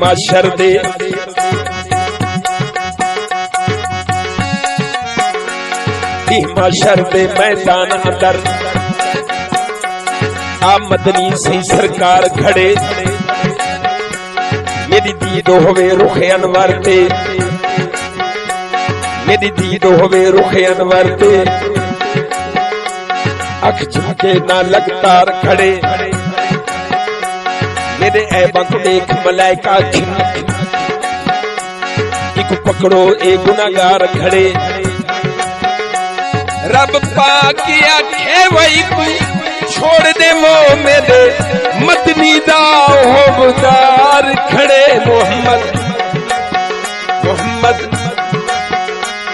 माशर दे माशर दे मैदान अंदर आ मदनी सी सरकार खड़े मेरी दीद होवे रुखे अनवर ते मेरी दीद होवे रुखे अनवर ते अख झुके ना लगातार खड़े मेरे ऐबा को देख मलाइका एक पकड़ो ए गुनाहगार खड़े रब पाक आखे वही छोड़ दे वो मेरे मदनी दा होबदार खड़े मोहम्मद मोहम्मद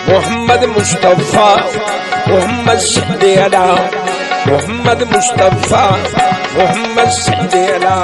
मोहम्मद मुस्तफा मोहम्मद सल्ले अला मोहम्मद मुस्तफा मोहम्मद सल्ले अला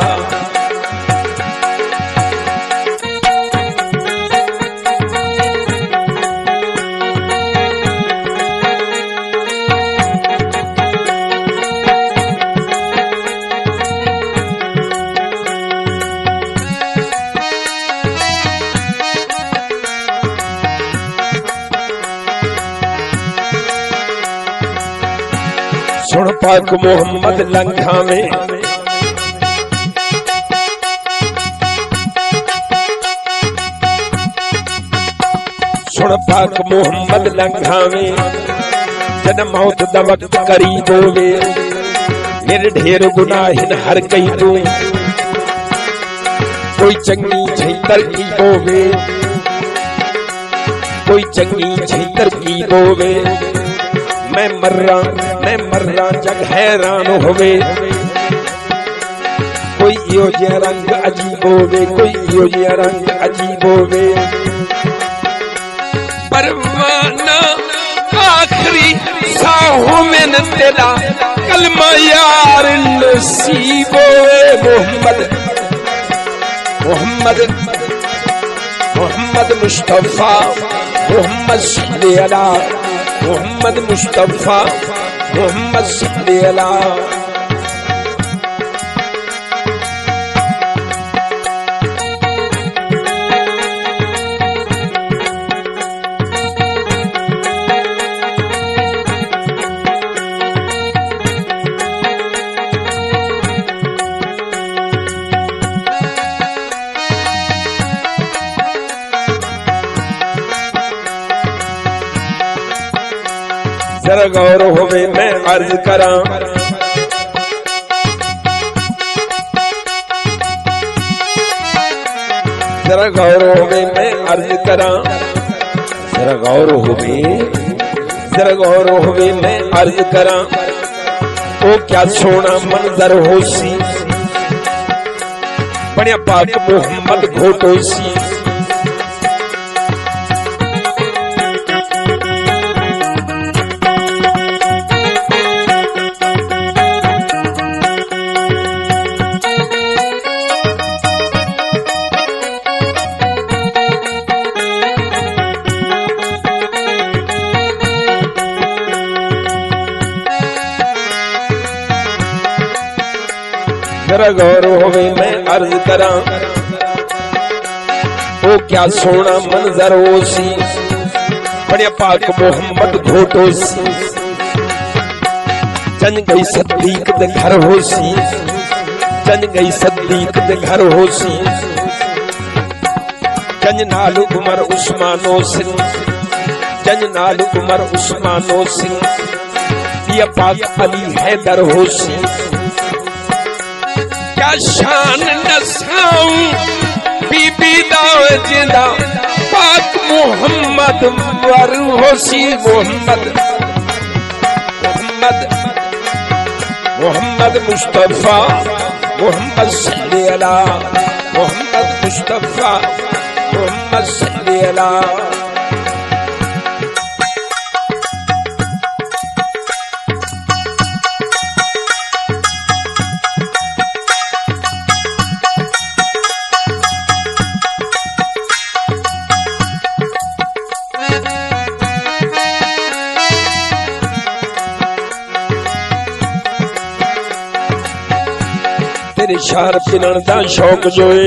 सुन पाक मोहम्मद लंघा में सुन पाक मोहम्मद लंघा में जन मौत दा वक्त करीब होवे मेरे ढेर गुनाहिन हर कई तू कोई चंगी छैतर की होवे कोई चंगी छैतर की होवे मैं मर्रा जग हैरान होवे कोई यो जे रंग अजीब होवे कोई यो जे रंग अजीब होवे परवाना आखिरी साहों में न तेरा कलमा यार नसीब होवे मोहम्मद मोहम्मद मोहम्मद मुस्तफा मोहम्मद सल्ले अला मोहम्मद मुस्तफा मोहम्मद सल्ले अला जरा गौर होवे मैं अर्ज करा जरा गौर होवे मैं अर्ज करा जरा गौर होवे मैं अर्ज करा ओ क्या सोना मंजर होसी बढ़िया पाक मोहम्मद घोटोसी जरा गौर होवे मैं अर्ज करा ओ क्या सोना मंजर होसी बढ़िया पाक मोहम्मद घोटोसी जन गई सदीक दे घर होसी जन गई सदीक दे घर होसी जन नाल उमर उस्मानो सिंह जन नाल उमर उस्मानो सिंह या पाक अली हैदर होसी क्या शान नसाऊं बीबी दाव जिंदा पाक मोहम्मद वर होसी मोहम्मद मोहम्मद मोहम्मद मुस्तफा मोहम्मद सल्ले अला मोहम्मद मुस्तफा मोहम्मद सल्ले अला तेरे शार पिनण दा शौक जोए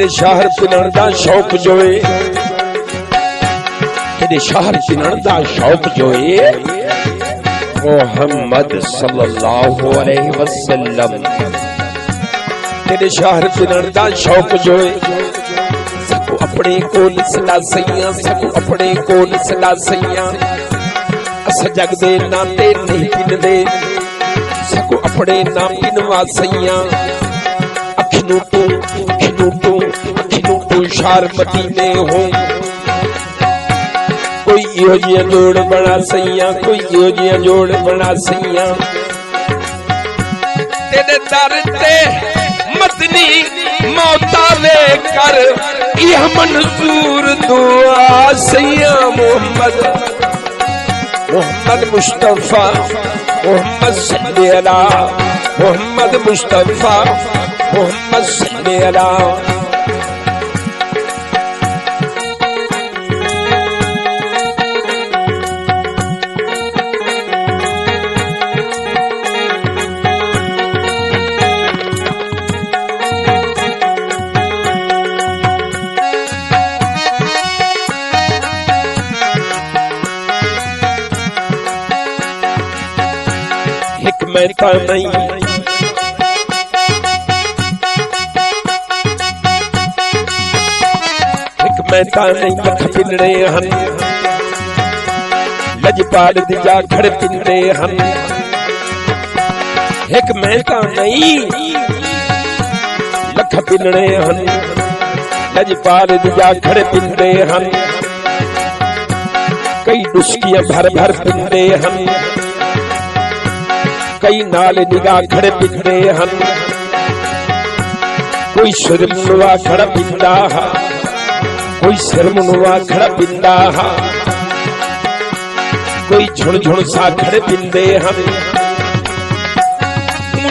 तेरे शहर पिनण दा शौक जोए, तेरे शहर पिनण दा शौक जोए मोहम्मद सल्लल्लाहु अलैहि वसल्लम। तेरे शहर पिनण दा शौक जोए सकू अपने कोल सलासैया, सकू अपने कोल सलासैया। अस जग दे नाते नहीं पिनदे सकू अपने ना पिनवा सैया। अखिनू तू शार मदीने हो, कोई इहो जिहा जोड़ बना सैया, कोई इहो जिहा जोड़ बना सैया। तेरे दर ते मदनी मौता ले कर यह मंजूर दुआ सैया। मोहम्मद मोहम्मद मुस्तफा मोहम्मद सल्ले अला मोहम्मद मुस्तफा मोहम्मद सल्ले अला। हिकमत नहीं हिकमत नहीं लख पिनड़े हन, लजपाल दी जाखड़ पिनड़े हन। हिकमत नहीं लख पिनड़े हन, लजपाल दी जाखड़ पिनड़े हन। कई डुस्कियां भर भर पिनड़े हन, कई नाल निगाह खड़े पिंडे हन। कोई सिर मुनवा खड़ा पिंडा हा, कोई सिर मुनवा खड़ा पिंडा हा। कोई झुण झुण सा खड़े पिंडे हन।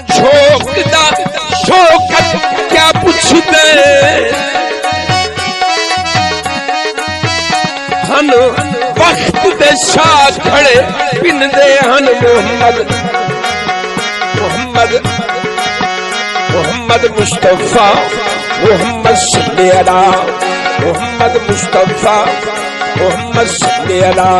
झोंकदा शौकत क्या पुछदे हन, वक्त दे शाह खड़े पिंडे हन। मोहम्मद मुस्तफा मोहम्मद सल्ले अला मोहम्मद मुस्तफा मोहम्मद सल्ले अला।